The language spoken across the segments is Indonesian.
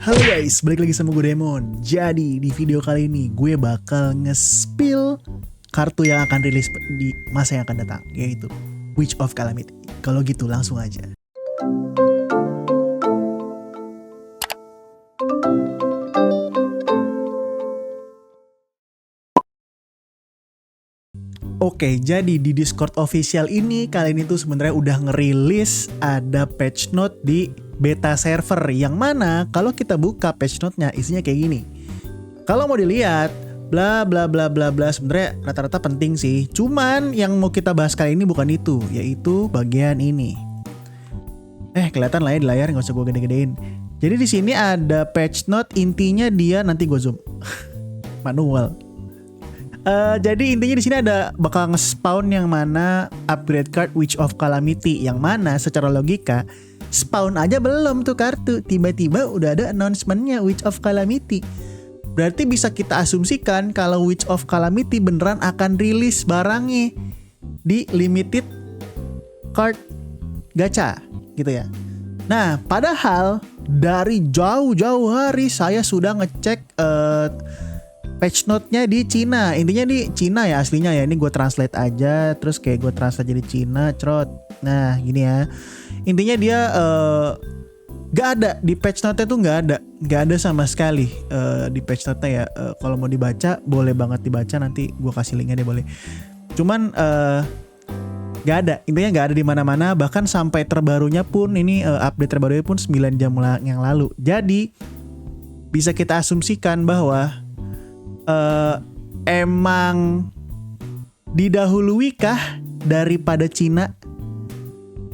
Halo guys, balik lagi sama gue Demon. Jadi di video kali ini gue bakal nge-spill kartu yang akan rilis di masa yang akan datang, yaitu Witch of Calamity. Kalau gitu langsung aja. Oke, jadi di Discord official ini kali ini tuh sebenarnya udah ngerilis ada patch note di beta server, yang mana kalau kita buka patch note-nya isinya kayak gini. Kalau mau dilihat bla bla bla bla bla, sebenarnya rata-rata penting sih. Cuman yang mau kita bahas kali ini bukan itu, yaitu bagian ini. Kelihatan lah ya di layar, nggak usah gue gede-gedein. Jadi di sini ada patch note, intinya dia nanti gue zoom manual. Jadi intinya di sini ada bakal nge-spawn yang mana upgrade card Witch of Calamity, yang mana secara logika spawn aja belum tuh kartu, tiba-tiba udah ada announcementnya Witch of Calamity. Berarti bisa kita asumsikan kalau Witch of Calamity beneran akan rilis barangnya di limited card gacha gitu ya. Nah, padahal dari jauh-jauh hari saya sudah ngecek patch note-nya di Cina. Intinya di Cina ya aslinya ya. Ini gue translate aja, terus kayak gue translate jadi Cina, crot. Nah, gini ya. Intinya dia gak ada di patch note-nya tuh, gak ada sama sekali di patch note-nya ya. Kalau mau dibaca boleh banget dibaca, nanti gue kasih linknya deh boleh. Cuman gak ada, intinya gak ada di mana-mana. Bahkan sampai terbarunya pun ini update terbarunya pun 9 jam yang lalu. Jadi bisa kita asumsikan bahwa emang didahuluikah daripada Cina?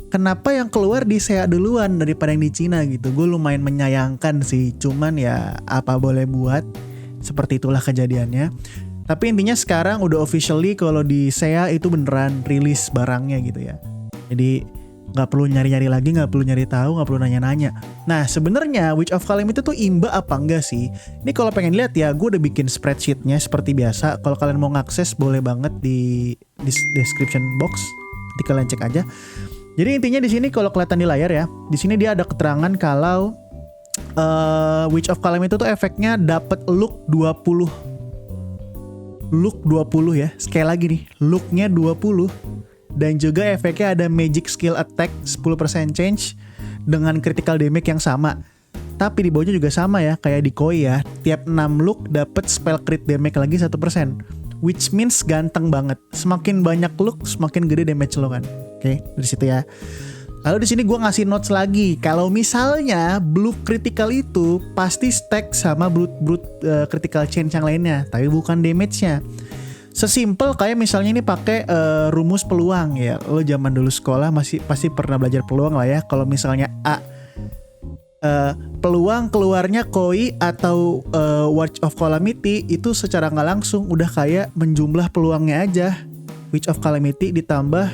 Kenapa yang keluar di SEA duluan daripada yang di Cina gitu? Gue lumayan menyayangkan sih. Cuman ya apa boleh buat, seperti itulah kejadiannya. Tapi intinya sekarang udah officially kalau di SEA itu beneran rilis barangnya gitu ya. Jadi nggak perlu nyari-nyari lagi, nggak perlu nyari tahu, nggak perlu nanya-nanya. Nah, sebenarnya Witch of Calamity itu tuh imba apa enggak sih? Ini kalau pengen lihat ya, gue udah bikin spreadsheetnya seperti biasa. Kalau kalian mau ngakses boleh banget di description box. Nanti kalian cek aja. Jadi intinya di sini kalau kelihatan di layar ya, di sini dia ada keterangan kalau Witch of Calamity itu tuh efeknya dapat look 20. Look 20 ya. Sekali lagi nih, looknya 20. Dan juga efeknya ada magic skill attack 10% change dengan critical damage yang sama. Tapi di bawahnya juga sama ya, kayak di Koi ya. Tiap 6 look dapat spell crit damage lagi 1%. Which means ganteng banget. Semakin banyak look, semakin gede damage lo kan. Oke, dari situ ya. Lalu di sini gue ngasih notes lagi. Kalau misalnya blue critical itu pasti stack sama brute critical change yang lainnya, tapi bukan damage-nya. Sesimpel kayak misalnya ini pakai rumus peluang ya. Lo zaman dulu sekolah pasti pernah belajar peluang lah ya. Kalau misalnya A peluang keluarnya Koi atau Witch of Calamity, itu secara nggak langsung udah kayak menjumlah peluangnya aja. Witch of Calamity ditambah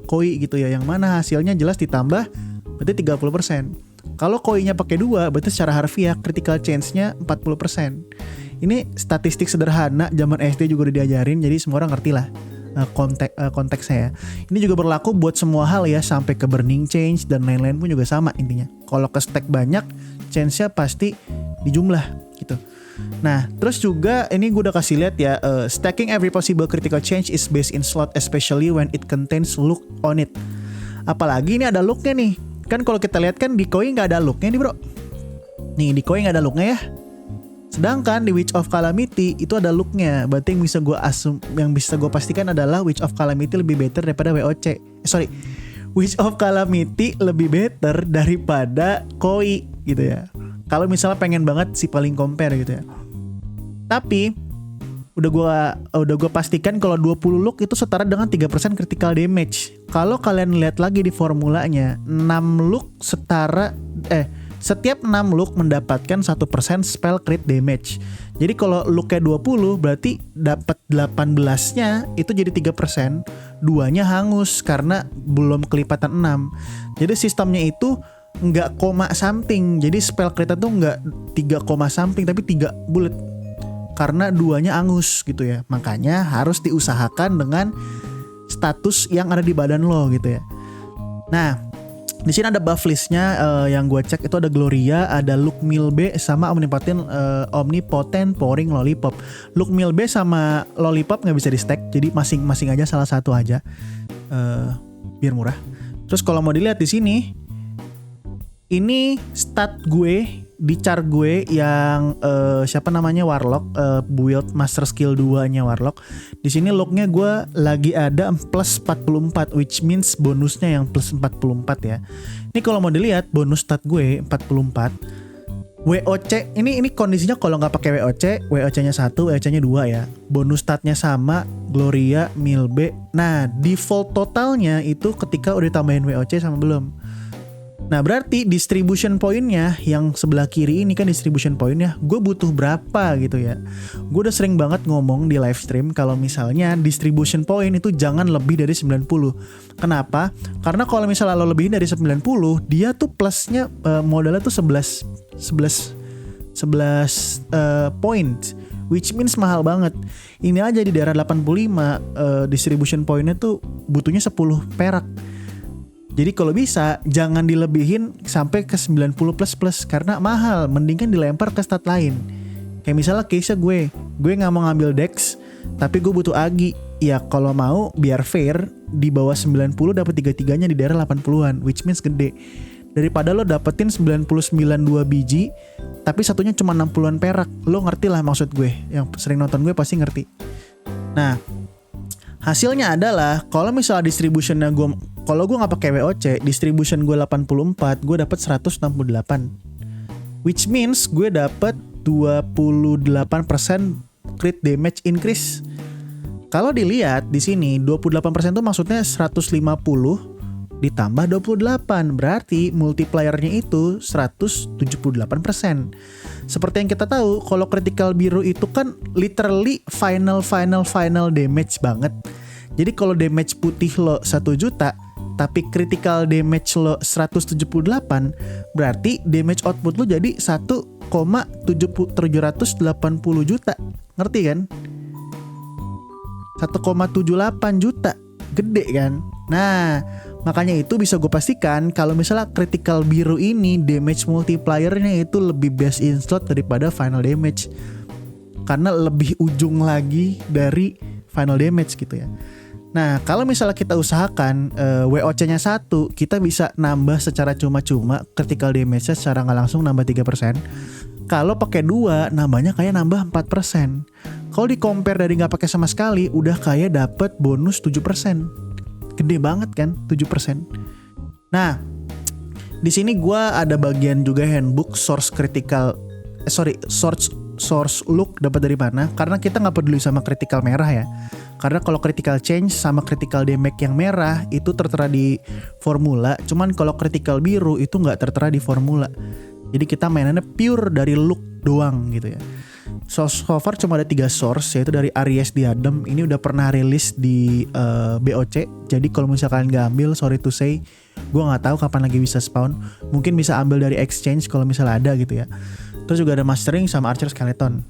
Koi gitu ya. Yang mana hasilnya jelas ditambah berarti 30%. Kalau Koi-nya pakai 2 berarti secara harfiah critical chance-nya 40%. Ini statistik sederhana, zaman SD juga udah diajarin, jadi semua orang ngerti lah konteksnya ya. Ini juga berlaku buat semua hal ya, sampai ke burning change dan lain-lain pun juga sama intinya. Kalau ke stack banyak, chance-nya pasti dijumlah gitu. Nah, terus juga ini gue udah kasih lihat ya, stacking every possible critical change is based in slot, especially when it contains look on it. Apalagi ini ada looknya nih. Kan kalau kita lihat kan di Koi nggak ada looknya nih bro. Nih di Koi nggak ada looknya ya. Sedangkan di Witch of Calamity itu ada looknya. Berarti yang bisa gue pastikan adalah Witch of Calamity lebih better daripada WOC. Witch of Calamity lebih better daripada Koi gitu ya. Kalau misalnya pengen banget si paling compare gitu ya. Tapi udah gue pastikan kalau 20 look itu setara dengan 3% critical damage. Kalau kalian lihat lagi di formulanya, 6 look setiap 6 look mendapatkan 1% spell crit damage. Jadi kalau looknya 20 berarti dapat 18-nya itu jadi 3%, 2-nya hangus karena belum kelipatan 6. Jadi sistemnya itu nggak koma something. Jadi spell critnya tuh nggak 3, something tapi 3 bullet. Karena 2-nya angus gitu ya. Makanya harus diusahakan dengan status yang ada di badan lo gitu ya. Nah, Di sini ada buff listnya yang gue cek itu ada Gloria, ada Luke Milbe sama Omnipotent Pouring Lollipop. Luke Milbe sama Lollipop nggak bisa di stack, jadi masing-masing aja salah satu aja biar murah. Terus kalau mau dilihat di sini, ini stat gue di chart gue yang siapa namanya Warlock, build Master Skill 2-nya Warlock. Di sini locknya gue lagi ada plus 44, which means bonusnya yang plus 44 ya. Ini kalau mau dilihat bonus stat gue 44. WOC ini kondisinya kalau nggak pakai WOC-nya 1, WOC-nya 2 ya. Bonus statnya sama Gloria, Milbe. Nah, default totalnya itu ketika udah tambahin WOC sama belum. Nah berarti distribution pointnya yang sebelah kiri ini kan distribution pointnya gue butuh berapa gitu ya. Gue udah sering banget ngomong di live stream kalau misalnya distribution point itu jangan lebih dari 90. Kenapa? Karena kalau misalnya lo lebih dari 90 dia tuh plusnya modalnya tuh 11 point, which means mahal banget. Ini aja di daerah 85 distribution pointnya tuh butuhnya 10 perak. Jadi kalau bisa jangan dilebihin sampai ke 90 plus karena mahal, mendingan dilempar ke stat lain. Kayak misalnya case gue nggak mau ngambil Dex tapi gue butuh Agi. Ya kalau mau biar fair di bawah 90 dapat 3-3-nya di daerah 80-an, which means gede. Daripada lo dapetin 99 2 biji tapi satunya cuma 60-an perak. Lo ngerti lah maksud gue, yang sering nonton gue pasti ngerti. Nah, hasilnya adalah kalau misalnya distributionnya kalau gue nggak pakai WOC, distribution gue 84, gue dapat 168, which means gue dapat 28% crit damage increase. Kalau dilihat di sini 28% itu maksudnya 150 ditambah 28, berarti multipliernya itu 178%. Seperti yang kita tahu, kalau critical biru itu kan literally final damage banget. Jadi kalau damage putih lo 1 juta, tapi critical damage lo 178, berarti damage output lo jadi 1,780 juta. Ngerti kan? 1,78 juta. Gede kan? Nah, makanya itu bisa gue pastikan kalau misalnya critical biru ini damage multipliernya itu lebih best in slot daripada final damage. Karena lebih ujung lagi dari final damage gitu ya. Nah, kalau misalnya kita usahakan WOC-nya 1, kita bisa nambah secara cuma-cuma critical damage-nya secara nggak langsung nambah 3%. Kalau pakai 2, nambahnya kayak nambah 4%. Kalau di compare dari nggak pakai sama sekali, udah kayak dapet bonus 7%. Gede banget kan, 7%. Nah, di sini gue ada bagian juga handbook source look dapat dari mana? Karena kita nggak peduli sama critical merah ya. Karena kalau critical change sama critical damage yang merah itu tertera di formula. Cuman kalau critical biru itu nggak tertera di formula. Jadi kita mainannya pure dari look doang gitu ya. So far cuma ada 3 source, yaitu dari Aries Diadem. Ini udah pernah rilis di BOC. Jadi kalau misalkan nggak ambil, sorry to say, gue nggak tahu kapan lagi bisa spawn. Mungkin bisa ambil dari exchange kalau misalnya ada gitu ya. Terus juga ada Mastering sama Archer Skeleton.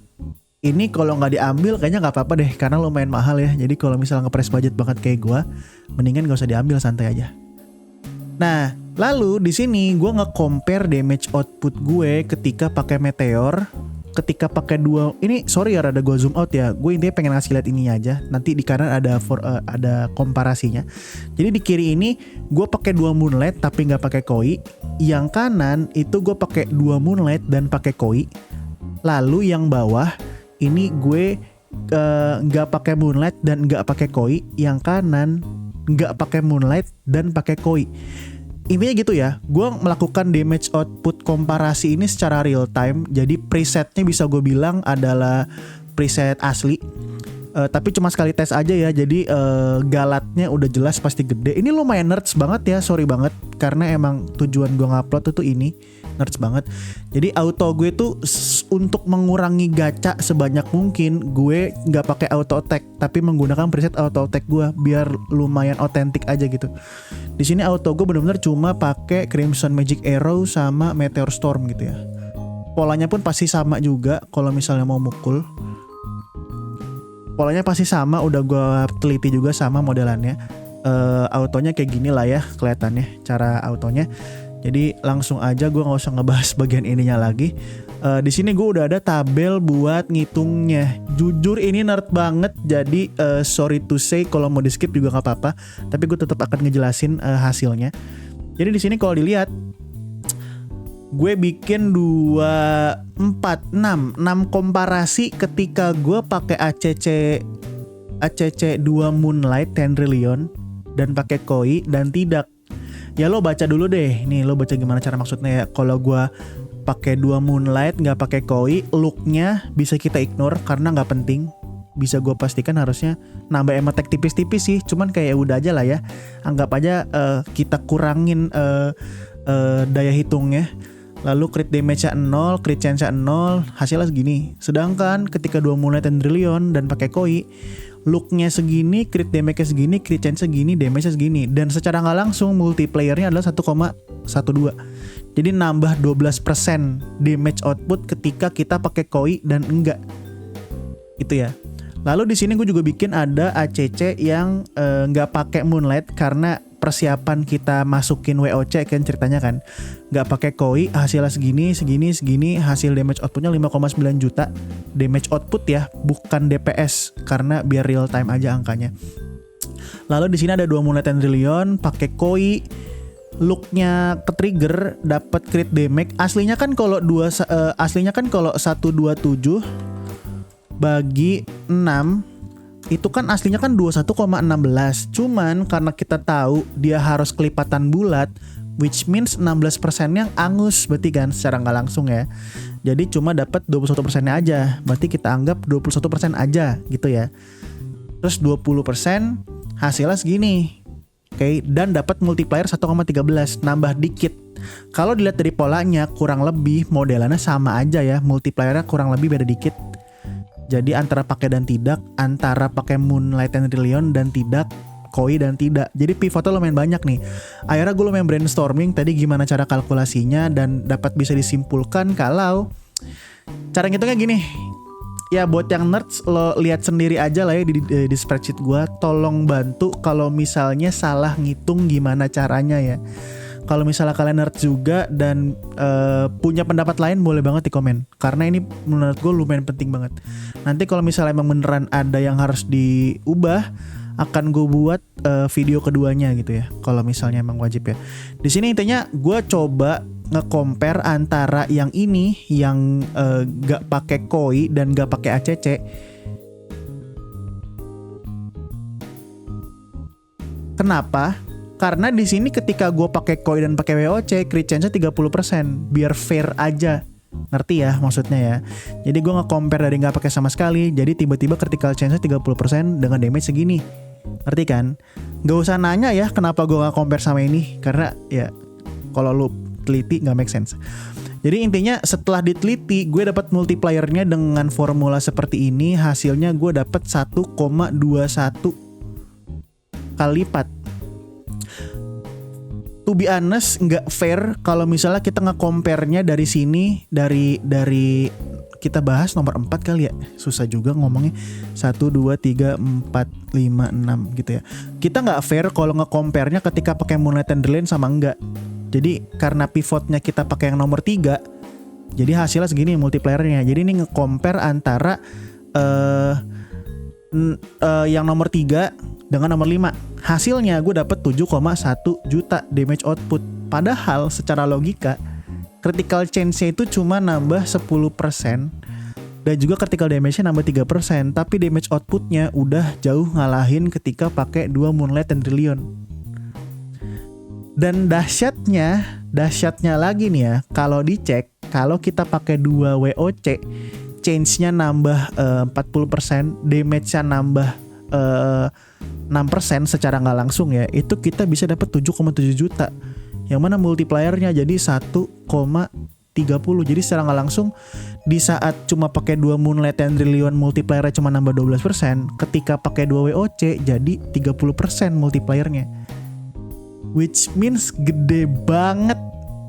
Ini kalau nggak diambil kayaknya nggak apa-apa deh, karena lumayan mahal ya. Jadi kalau misalnya nge-press budget banget kayak gue, mendingan gak usah diambil, santai aja. Nah, lalu di sini gue nge-compare damage output gue ketika pakai Meteor, ketika pakai 2. Ini sorry ya, rada gue zoom out ya. Gue intinya pengen ngasih lihat ininya aja. Nanti di kanan ada komparasinya. Jadi di kiri ini gue pakai 2 Moonlight tapi nggak pakai koi. Yang kanan itu gue pakai 2 Moonlight dan pakai koi. Lalu yang bawah ini gue nggak pakai Moonlight dan nggak pakai koi. Yang kanan nggak pakai Moonlight dan pakai koi. Intinya gitu ya, gue melakukan damage output komparasi ini secara real time. Jadi presetnya bisa gue bilang adalah preset asli. Tapi cuma sekali tes aja ya. Jadi galatnya udah jelas pasti gede. Ini lumayan nerds banget ya, sorry banget. Karena emang tujuan gue ngupload itu ini nerds banget. Jadi auto gue tuh untuk mengurangi gacha sebanyak mungkin, gue nggak pakai auto attack tapi menggunakan preset auto attack gue biar lumayan otentik aja gitu. Di sini auto gue benar-benar cuma pakai Crimson Magic Arrow sama Meteor Storm gitu ya. Polanya pun pasti sama juga kalau misalnya mau mukul. Polanya pasti sama, udah gue teliti juga sama modelannya. autonya kayak gini lah ya kelihatannya cara autonya. Jadi langsung aja gue nggak usah ngebahas bagian ininya lagi. Di sini gue udah ada tabel buat ngitungnya. Jujur ini nerd banget, jadi sorry to say kalau mau di skip juga nggak apa-apa. Tapi gue tetap akan ngejelasin hasilnya. Jadi di sini kalau dilihat, gue bikin 2, 4, 6 komparasi ketika gue pakai ACC 2 Moonlight Tendrilion dan pakai Koi dan tidak. Ya lo baca dulu deh. Nih lo baca gimana cara maksudnya ya. Kalau gue pakai 2 Moonlight nggak pakai Koi, looknya bisa kita ignore karena nggak penting. Bisa gue pastikan harusnya nambah emotek tipis-tipis sih. Cuman kayak udah aja lah ya. Anggap aja kita kurangin daya hitungnya. Lalu crit damage-nya 0, crit chance-nya 0, hasilnya segini. Sedangkan ketika 2 Moonlight Tendrilion dan pakai Koi, looknya segini, crit damage-nya segini, crit chance segini, damage-nya segini. Dan secara nggak langsung multiplayer-nya adalah 1,12. Jadi nambah 12% damage output ketika kita pakai Koi dan enggak. Itu ya. Lalu di sini gue juga bikin ada ACC yang nggak pakai Moonlight karena persiapan kita masukin WOC kan ceritanya kan. Nggak pakai Koi, hasilnya segini, hasil damage outputnya 5,9 juta. Damage output ya, bukan DPS karena biar real time aja angkanya. Lalu di sini ada 2 Moonlight Tendrilion pakai Koi. Looknya ke trigger dapat crit damage. Aslinya kan kalau 127 bagi 6 itu kan aslinya kan 21,16. Cuman karena kita tahu dia harus kelipatan bulat, which means 16% yang angus berarti kan secara nggak langsung ya. Jadi cuma dapat 21%-nya aja. Berarti kita anggap 21% aja gitu ya. Terus 20% hasilnya segini. Oke, dan dapat multiplier 1,13, nambah dikit. Kalau dilihat dari polanya kurang lebih modelannya sama aja ya. Multipliernya kurang lebih beda dikit. Jadi antara pakai dan tidak, antara pakai Moonlight Tendrilion dan tidak, Koi dan tidak. Jadi pivotnya lumayan banyak nih. Akhirnya gue lumayan brainstorming tadi gimana cara kalkulasinya dan dapat bisa disimpulkan kalau cara ngitungnya gini. Ya buat yang nerds lo lihat sendiri aja lah ya di spreadsheet gue. Tolong bantu kalau misalnya salah ngitung gimana caranya ya. Kalau misalnya kalian nerd juga dan punya pendapat lain boleh banget di komen. Karena ini menurut gue lumayan penting banget. Nanti kalau misalnya emang beneran ada yang harus diubah, akan gue buat video keduanya gitu ya. Kalau misalnya emang wajib ya. Di sini intinya gue coba nge-compare antara yang ini yang gak pakai Koi dan gak pakai ACC. Kenapa? Karena di sini ketika gue pakai Koi dan pakai WOC, crit chance-nya 30%, biar fair aja. Ngerti ya maksudnya ya. Jadi gue nge-compare dari nggak pakai sama sekali, jadi tiba-tiba critical chance-nya 30% dengan damage segini. Ngerti kan? Gak usah nanya ya kenapa gue nggak compare sama ini, karena ya kalau lu teliti nggak make sense. Jadi intinya setelah diteliti, gue dapat multipliernya dengan formula seperti ini, hasilnya gue dapat 1,21 kali lipat. To be honest, nggak fair kalau misalnya kita nge-compare-nya dari sini, dari kita bahas nomor 4 kali ya. Susah juga ngomongnya. 1, 2, 3, 4, 5, 6 gitu ya. Kita nggak fair kalau nge-compare-nya ketika pakai Moonlight Tendrilion sama enggak. Jadi karena pivotnya kita pakai yang nomor 3, jadi hasilnya segini multipliernya. Jadi ini nge-compare antara yang nomor 3 dengan nomor 5. Hasilnya gue dapet 7,1 juta damage output. Padahal secara logika critical chance-nya itu cuma nambah 10% dan juga critical damage-nya nambah 3%, tapi damage outputnya udah jauh ngalahin ketika pakai 2 Moonlight Tendrilion. Dan dahsyatnya lagi nih ya, kalau dicek, kalau kita pakai 2 WOC, change-nya nambah 40%, damage-nya nambah 6% secara nggak langsung ya, itu kita bisa dapat 7,7 juta. Yang mana multipliernya jadi 1,30. Jadi secara nggak langsung di saat cuma pakai 2 Moonlight Tendrilion multipliernya cuma nambah 12%, ketika pakai 2 WOC jadi 30% multipliernya. Which means gede banget,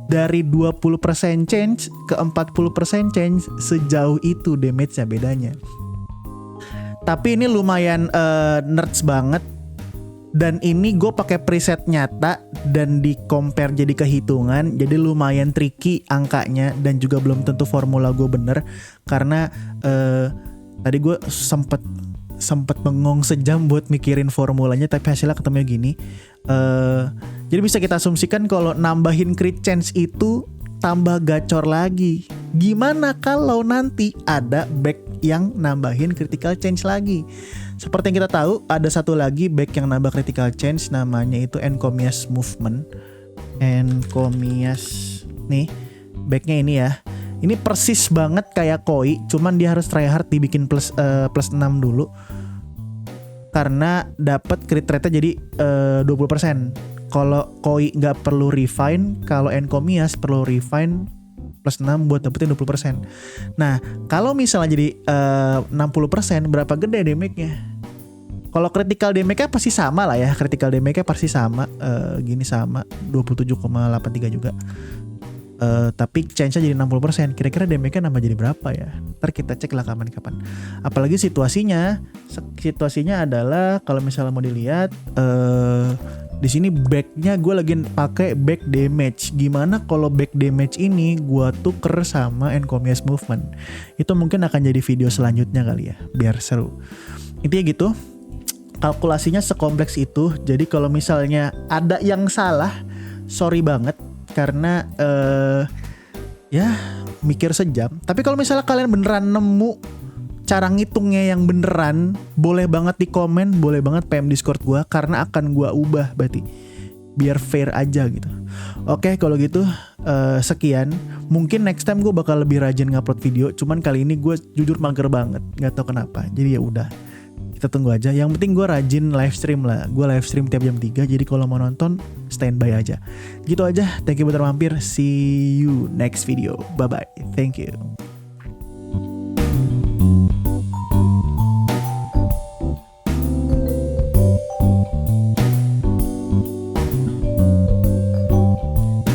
dari 20% change ke 40% change, sejauh itu damage-nya bedanya. Tapi ini lumayan nerds banget. Dan ini gue pakai preset nyata dan di compare jadi kehitungan, jadi lumayan tricky angkanya dan juga belum tentu formula gue bener karena tadi gue sempet bengong sejam buat mikirin formulanya, tapi hasilnya ketemu gini. Jadi bisa kita asumsikan kalau nambahin crit chance itu tambah gacor lagi. Gimana kalau nanti ada back yang nambahin critical change lagi? Seperti yang kita tahu, ada satu lagi back yang nambah critical change, namanya itu Encomias Movement. Encomias nih, backnya ini ya. Ini persis banget kayak Koi, cuman dia harus tryhard dibikin plus 6 dulu. Karena dapat crit rate-nya jadi 20%. Kalau Koi nggak perlu refine, kalau Encomias perlu refine plus 6 buat dapetin 20%. Nah, kalau misalnya jadi 60%, berapa gede damage-nya? Kalau critical damage-nya pasti sama lah ya. Critical damage-nya pasti sama. Gini sama 27,83 juga. Tapi change-nya jadi 60%. Kira-kira damage-nya nambah jadi berapa ya? Ntar kita cek lah kapan-kapan. Apalagi situasinya adalah kalau misalnya mau dilihat di sini back-nya gue lagi pakai back damage. Gimana kalau back damage ini gue tuker sama Encomias Movement? Itu mungkin akan jadi video selanjutnya kali ya, biar seru. Intinya gitu. Kalkulasinya sekompleks itu. Jadi kalau misalnya ada yang salah, sorry banget karena ya mikir sejam. Tapi kalau misalnya kalian beneran nemu cara ngitungnya yang beneran, boleh banget di komen, boleh banget PM Discord gua karena akan gua ubah berarti biar fair aja gitu. Oke, kalau gitu sekian. Mungkin next time gua bakal lebih rajin ngupload video. Cuman kali ini gua jujur mager banget, nggak tahu kenapa. Jadi ya udah, kita tunggu aja. Yang penting gue rajin live stream lah. Gue live stream tiap jam 3. Jadi kalau mau nonton standby aja. Gitu aja. Thank you buat mampir. See you next video. Bye bye. Thank you.